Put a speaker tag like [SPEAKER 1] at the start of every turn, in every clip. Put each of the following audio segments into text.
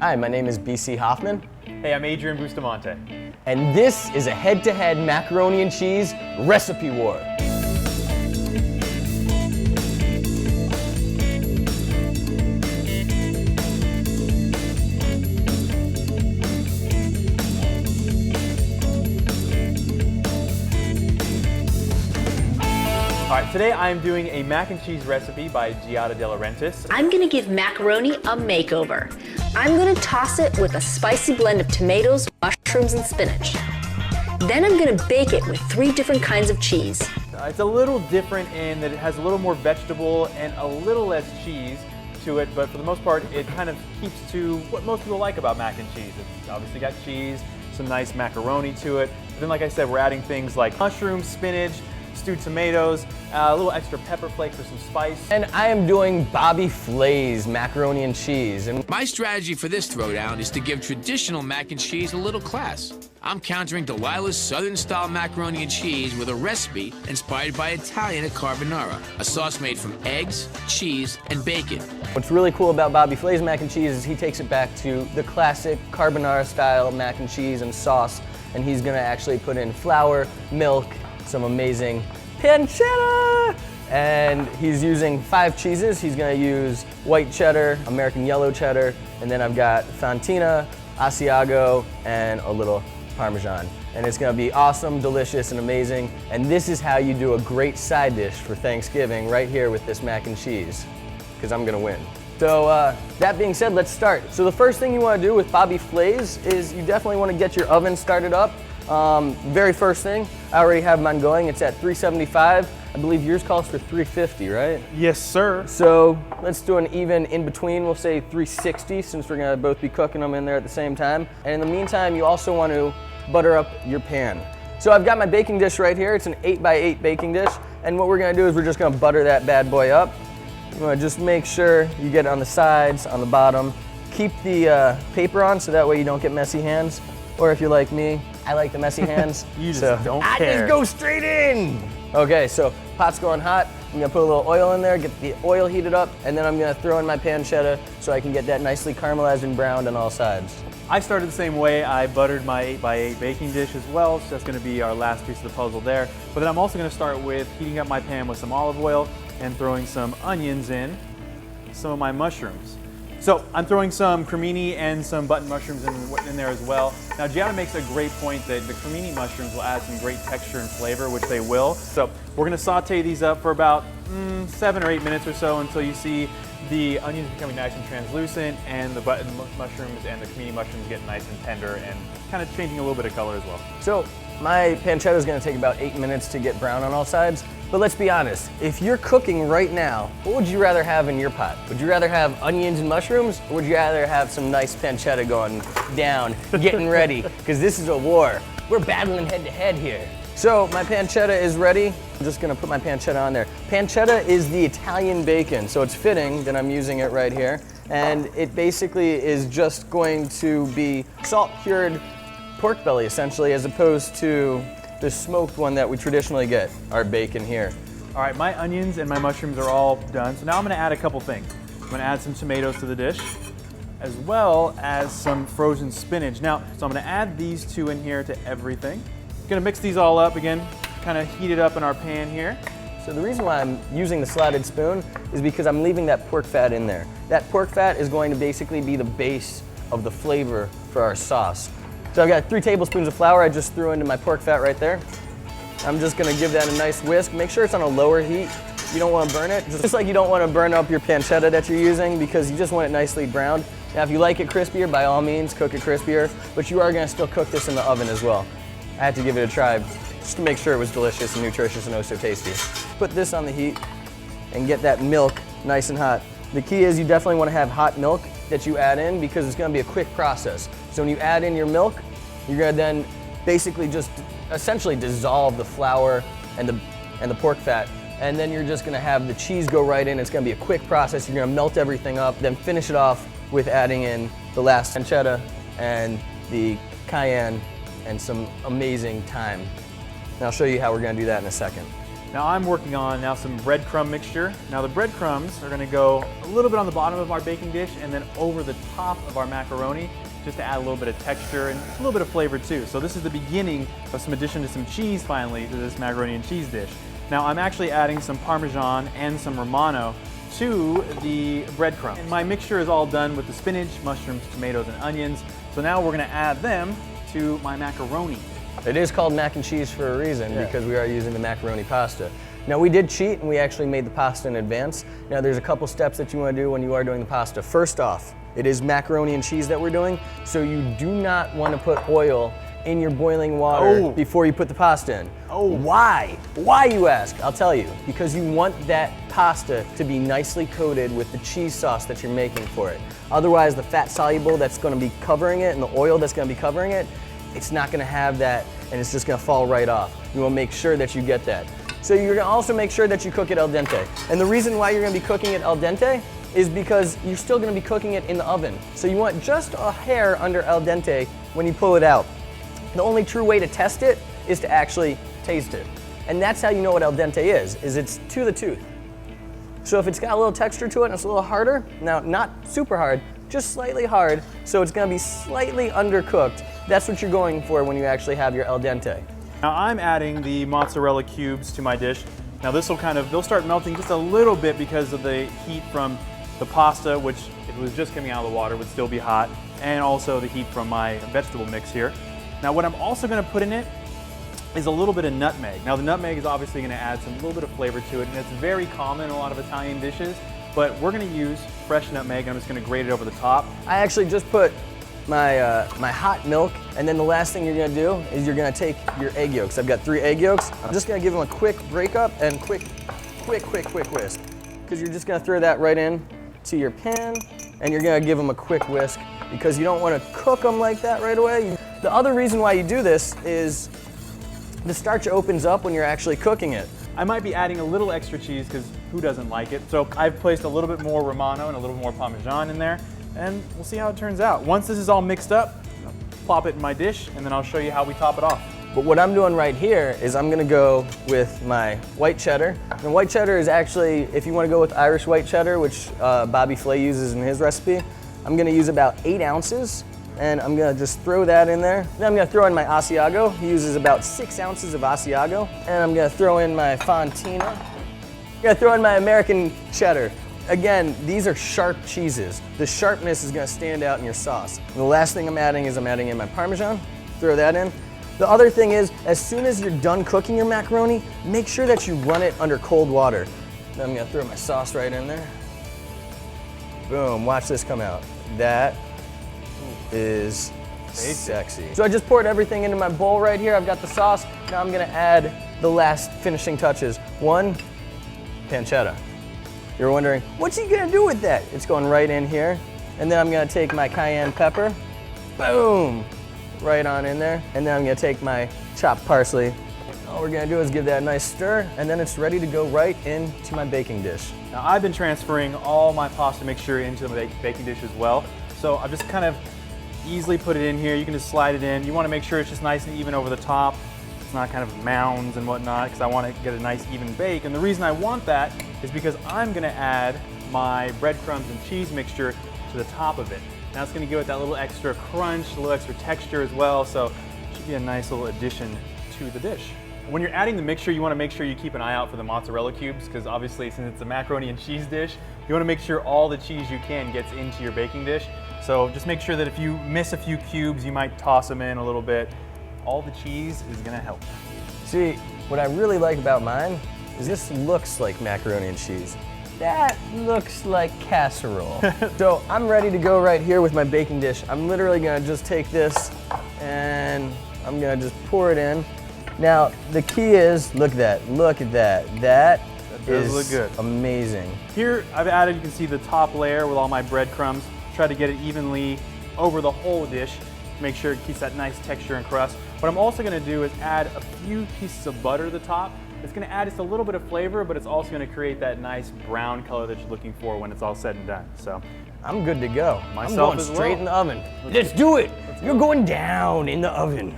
[SPEAKER 1] Hi, my name is BC Hoffman.
[SPEAKER 2] Hey, I'm Adrian Bustamante.
[SPEAKER 1] And this is a head-to-head macaroni and cheese recipe war.
[SPEAKER 2] All right, today I'm doing a mac and cheese recipe by Giada De Laurentiis.
[SPEAKER 3] I'm gonna give macaroni a makeover. I'm gonna toss it with a spicy blend of tomatoes, mushrooms, and spinach. Then I'm gonna bake it with 3 different kinds of cheese.
[SPEAKER 2] It's a little different in that it has a little more vegetable and a little less cheese to it, but for the most part, it kind of keeps to what most people like about mac and cheese. It's obviously got cheese, some nice macaroni to it. But then, like I said, we're adding things like mushrooms, spinach, stewed tomatoes, a little extra pepper flakes for some spice.
[SPEAKER 1] And I am doing Bobby Flay's macaroni and cheese. And
[SPEAKER 4] my strategy for this throwdown is to give traditional mac and cheese a little class. I'm countering Delilah's Southern-style macaroni and cheese with a recipe inspired by Italian carbonara, a sauce made from eggs, cheese, and bacon.
[SPEAKER 1] What's really cool about Bobby Flay's mac and cheese is he takes it back to the classic carbonara-style mac and cheese and sauce, and he's gonna actually put in flour, milk, some amazing pancetta, and he's using 5 cheeses. He's gonna use white cheddar, American yellow cheddar, and then I've got Fontina, Asiago, and a little Parmesan. And it's gonna be awesome, delicious, and amazing. And this is how you do a great side dish for Thanksgiving right here with this mac and cheese, because I'm gonna win. So that being said, let's start. So the first thing you wanna do with Bobby Flay's is you definitely wanna get your oven started up. Very first thing, I already have mine going. It's at 375. I believe yours calls for 350, right?
[SPEAKER 2] Yes, sir.
[SPEAKER 1] So let's do an even in between. We'll say 360 since we're gonna both be cooking them in there at the same time. And in the meantime, you also want to butter up your pan. So I've got my baking dish right here. It's an 8x8 baking dish. And what we're gonna do is we're just gonna butter that bad boy up. You wanna just make sure you get it on the sides, on the bottom. Keep the paper on so that way you don't get messy hands. Or if you're like me, I like the messy hands.
[SPEAKER 2] You just don't care.
[SPEAKER 1] I just go straight in. Okay, so pot's going hot. I'm gonna put a little oil in there, get the oil heated up, and then I'm gonna throw in my pancetta so I can get that nicely caramelized and browned on all sides.
[SPEAKER 2] I started the same way. I buttered my 8x8 baking dish as well, so that's gonna be our last piece of the puzzle there. But then I'm also gonna start with heating up my pan with some olive oil and throwing some onions in, some of my mushrooms. So I'm throwing some cremini and some button mushrooms in there as well. Now Giada makes a great point that the cremini mushrooms will add some great texture and flavor, which they will. So we're gonna saute these up for about 7 or 8 minutes or so until you see the onions becoming nice and translucent and the button mushrooms and the cremini mushrooms get nice and tender and kind of changing a little bit of color as well.
[SPEAKER 1] So my pancetta is gonna take about 8 minutes to get brown on all sides. But let's be honest, if you're cooking right now, what would you rather have in your pot? Would you rather have onions and mushrooms, or would you rather have some nice pancetta going down, getting ready? Because this is a war. We're battling head to head here. So my pancetta is ready. I'm just gonna put my pancetta on there. Pancetta is the Italian bacon, so it's fitting that I'm using it right here. And it basically is just going to be salt-cured pork belly, essentially, as opposed to the smoked one that we traditionally get, our bacon here.
[SPEAKER 2] All right, my onions and my mushrooms are all done. So now I'm gonna add a couple things. I'm gonna add some tomatoes to the dish, as well as some frozen spinach. Now, so I'm gonna add these 2 in here to everything. Gonna mix these all up again, kind of heat it up in our pan here.
[SPEAKER 1] So the reason why I'm using the slotted spoon is because I'm leaving that pork fat in there. That pork fat is going to basically be the base of the flavor for our sauce. So I've got 3 tablespoons of flour I just threw into my pork fat right there. I'm just gonna give that a nice whisk. Make sure it's on a lower heat. You don't wanna burn it. Just like you don't wanna burn up your pancetta that you're using because you just want it nicely browned. Now if you like it crispier, by all means, cook it crispier, but you are gonna still cook this in the oven as well. I had to give it a try just to make sure it was delicious and nutritious and oh so tasty. Put this on the heat and get that milk nice and hot. The key is you definitely wanna have hot milk that you add in because it's gonna be a quick process. So when you add in your milk, you're gonna then basically just essentially dissolve the flour and the pork fat. And then you're just gonna have the cheese go right in. It's gonna be a quick process. You're gonna melt everything up, then finish it off with adding in the last pancetta and the cayenne and some amazing thyme. And I'll show you how we're gonna do that in a second.
[SPEAKER 2] Now I'm working on now some breadcrumb mixture. Now the breadcrumbs are gonna go a little bit on the bottom of our baking dish and then over the top of our macaroni, just to add a little bit of texture and a little bit of flavor too. So this is the beginning of some addition to some cheese finally to this macaroni and cheese dish. Now I'm actually adding some Parmesan and some Romano to the breadcrumbs. And my mixture is all done with the spinach, mushrooms, tomatoes, and onions. So now we're gonna add them to my macaroni.
[SPEAKER 1] It is called mac and cheese for a reason because we are using the macaroni pasta. Now we did cheat and we actually made the pasta in advance. Now there's a couple steps that you want to do when you are doing the pasta. First off, it is macaroni and cheese that we're doing, so you do not want to put oil in your boiling water before you put the pasta in. Why? Why, you ask? I'll tell you. Because you want that pasta to be nicely coated with the cheese sauce that you're making for it. Otherwise, the fat soluble that's going to be covering it and the oil that's going to be covering it, it's not going to have that and it's just going to fall right off. You want to make sure that you get that. So you're going to also make sure that you cook it al dente. And the reason why you're going to be cooking it al dente is because you're still going to be cooking it in the oven. So you want just a hair under al dente when you pull it out. The only true way to test it is to actually taste it. And that's how you know what al dente is it's to the tooth. So if it's got a little texture to it and it's a little harder, now not super hard, just slightly hard, so it's gonna be slightly undercooked, that's what you're going for when you actually have your al dente.
[SPEAKER 2] Now I'm adding the mozzarella cubes to my dish. Now this will they'll start melting just a little bit because of the heat from the pasta, which if it was just coming out of the water would still be hot, and also the heat from my vegetable mix here. Now what I'm also gonna put in it is a little bit of nutmeg. Now the nutmeg is obviously gonna add some little bit of flavor to it, and it's very common in a lot of Italian dishes, but we're gonna use fresh nutmeg. I'm just gonna grate it over the top.
[SPEAKER 1] I actually just put my, my hot milk, and then the last thing you're gonna do is you're gonna take your egg yolks. I've got 3 egg yolks. I'm just gonna give them a quick break up and quick whisk. Because you're just gonna throw that right in to your pan, and you're gonna give them a quick whisk because you don't wanna cook them like that right away. The other reason why you do this is the starch opens up when you're actually cooking it.
[SPEAKER 2] I might be adding a little extra cheese because who doesn't like it? So I've placed a little bit more Romano and a little more Parmesan in there, and we'll see how it turns out. Once this is all mixed up, I'll plop it in my dish, and then I'll show you how we top it off.
[SPEAKER 1] But what I'm doing right here is I'm gonna go with my white cheddar. And white cheddar is actually, if you wanna go with Irish white cheddar, which Bobby Flay uses in his recipe, I'm gonna use about 8 ounces. And I'm gonna just throw that in there. Then I'm gonna throw in my Asiago. He uses about 6 ounces of Asiago. And I'm gonna throw in my Fontina. I'm gonna throw in my American cheddar. Again, these are sharp cheeses. The sharpness is gonna stand out in your sauce. And the last thing I'm adding in my Parmesan. Throw that in. The other thing is, as soon as you're done cooking your macaroni, make sure that you run it under cold water. Then I'm gonna throw my sauce right in there. Boom, watch this come out. That is sexy. So I just poured everything into my bowl right here. I've got the sauce. Now I'm gonna add the last finishing touches. 1, pancetta. You're wondering, what's he gonna do with that? It's going right in here. And then I'm gonna take my cayenne pepper. Boom, right on in there. And then I'm gonna take my chopped parsley. All we're gonna do is give that a nice stir, and then it's ready to go right into my baking dish.
[SPEAKER 2] Now I've been transferring all my pasta mixture into the baking dish as well. So I've just kind of easily put it in here. You can just slide it in. You want to make sure it's just nice and even over the top. It's not kind of mounds and whatnot, because I want to get a nice even bake. And the reason I want that is because I'm going to add my breadcrumbs and cheese mixture to the top of it. Now it's going to give it that little extra crunch, a little extra texture as well. So it should be a nice little addition to the dish. When you're adding the mixture, you want to make sure you keep an eye out for the mozzarella cubes, because obviously since it's a macaroni and cheese dish, you want to make sure all the cheese you can gets into your baking dish. So just make sure that if you miss a few cubes, you might toss them in a little bit. All the cheese is going to help.
[SPEAKER 1] See, what I really like about mine is this looks like macaroni and cheese. That looks like casserole. So I'm ready to go right here with my baking dish. I'm literally going to just take this and I'm going to just pour it in. Now, the key is, look at that. That
[SPEAKER 2] does look good.
[SPEAKER 1] Amazing.
[SPEAKER 2] Here I've added, you can see the top layer with all my breadcrumbs. Try to get it evenly over the whole dish. Make sure it keeps that nice texture and crust. What I'm also gonna do is add a few pieces of butter to the top. It's gonna add just a little bit of flavor, but it's also gonna create that nice brown color that you're looking for when it's all said and done. So
[SPEAKER 1] I'm good to go.
[SPEAKER 2] Myself
[SPEAKER 1] I'm going
[SPEAKER 2] as
[SPEAKER 1] straight
[SPEAKER 2] well.
[SPEAKER 1] in the oven. Let's do it. You're going down in the oven.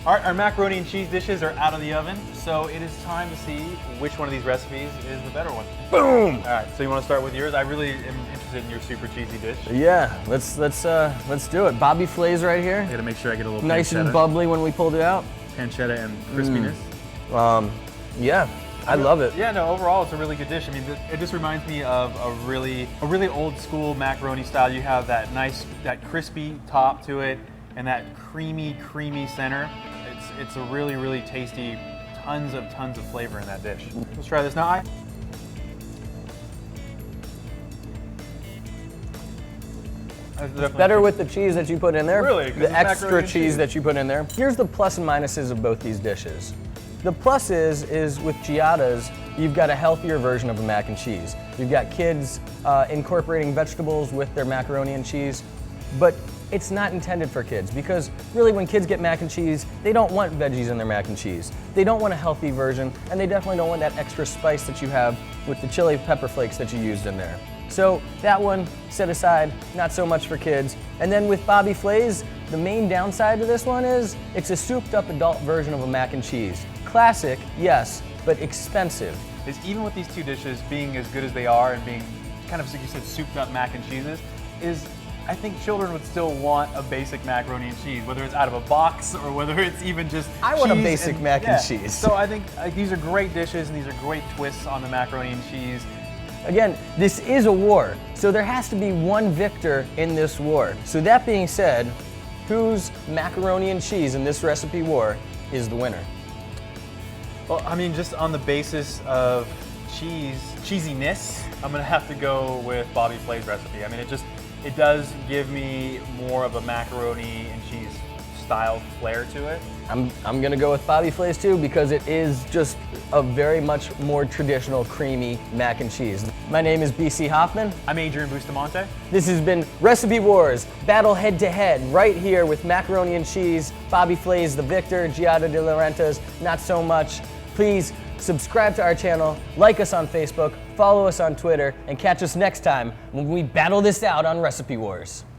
[SPEAKER 2] Our macaroni and cheese dishes are out of the oven, so it is time to see which one of these recipes is the better one.
[SPEAKER 1] Boom!
[SPEAKER 2] All right, so you want to start with yours? I really am interested in your super cheesy dish.
[SPEAKER 1] Yeah, let's do it. Bobby Flay's right here.
[SPEAKER 2] I gotta make sure I get a little
[SPEAKER 1] Nice
[SPEAKER 2] pancetta.
[SPEAKER 1] and bubbly when we pulled it out.
[SPEAKER 2] Pancetta and crispiness.
[SPEAKER 1] Yeah, I love it.
[SPEAKER 2] Yeah, no, overall it's a really good dish. I mean, it just reminds me of a really old school macaroni style. You have that nice, that crispy top to it and that creamy center. It's a really tasty, tons of flavor in that dish. Let's try this now.
[SPEAKER 1] Better with the cheese that you put in there.
[SPEAKER 2] Really? 'Cause
[SPEAKER 1] The
[SPEAKER 2] it's
[SPEAKER 1] extra
[SPEAKER 2] macaroni and
[SPEAKER 1] cheese
[SPEAKER 2] cheese.
[SPEAKER 1] that you put in there. Here's the plus and minuses of both these dishes. The plus is with Giada's, you've got a healthier version of a mac and cheese. You've got kids incorporating vegetables with their macaroni and cheese, but it's not intended for kids because really when kids get mac and cheese, they don't want veggies in their mac and cheese. They don't want a healthy version, and they definitely don't want that extra spice that you have with the chili pepper flakes that you used in there. So that one set aside, not so much for kids. And then with Bobby Flay's, the main downside to this one is it's a souped up adult version of a mac and cheese. Classic, yes, but expensive.
[SPEAKER 2] Is even with these two dishes being as good as they are and being kind of, like you said, souped up mac and cheeses, I think children would still want a basic macaroni and cheese, whether it's out of a box or whether it's even just
[SPEAKER 1] I want a
[SPEAKER 2] cheese
[SPEAKER 1] basic mac and cheese.
[SPEAKER 2] So I think these are great dishes and these are great twists on the macaroni and cheese.
[SPEAKER 1] Again, this is a war, so there has to be one victor in this war. So that being said, whose macaroni and cheese in this recipe war is the winner?
[SPEAKER 2] Well, I mean, just on the basis of cheesiness, I'm gonna have to go with Bobby Flay's recipe. I mean, it does give me more of a macaroni and cheese style flair to it.
[SPEAKER 1] I'm gonna go with Bobby Flay's too because it is just a very much more traditional creamy mac and cheese. My name is BC Hoffman.
[SPEAKER 2] I'm Adrian Bustamante.
[SPEAKER 1] This has been Recipe Wars, battle head to head right here with macaroni and cheese. Bobby Flay's the victor, Giada De Laurentiis not so much. Please subscribe to our channel, like us on Facebook, follow us on Twitter, and catch us next time when we battle this out on Recipe Wars.